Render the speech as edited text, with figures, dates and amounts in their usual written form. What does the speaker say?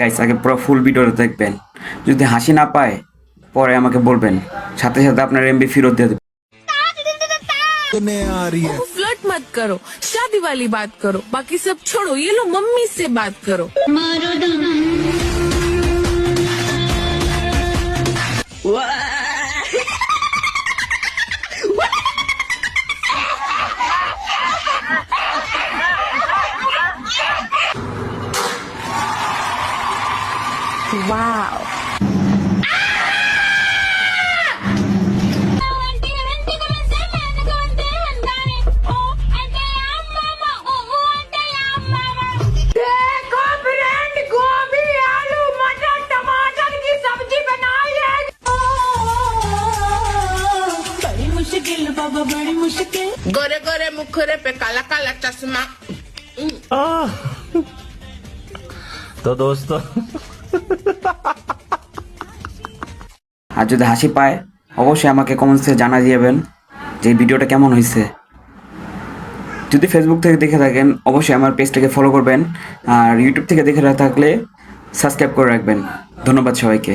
Guys আগে পুরো ফুল ভিডিওটা দেখবেন। যদি হাসি না পায় পরে আমাকে বলবেন, সাথে সাথে আপনার এমবি ফেরত দিয়ে দেবেন। फ्लर्ट मत करो, शादी वाली बात करो, बाकी सब छोड़ो, ये लो मम्मी से बात करो। वाओ बाबा बड़ी मुश्किल गोरे गोरे मुखरे पे काला काला चश्मा। तो दोस्तों আর যদি হাসি পায় অবশ্যই আমাকে কমেন্টসে জানা দিবেন যে ভিডিওটা কেমন হয়েছে। যদি ফেসবুক থেকে দেখে থাকেন অবশ্যই আমার পেজটাকে ফলো করবেন, আর ইউটিউব থেকে দেখে থাকলে সাবস্ক্রাইব করে রাখবেন। ধন্যবাদ সবাইকে।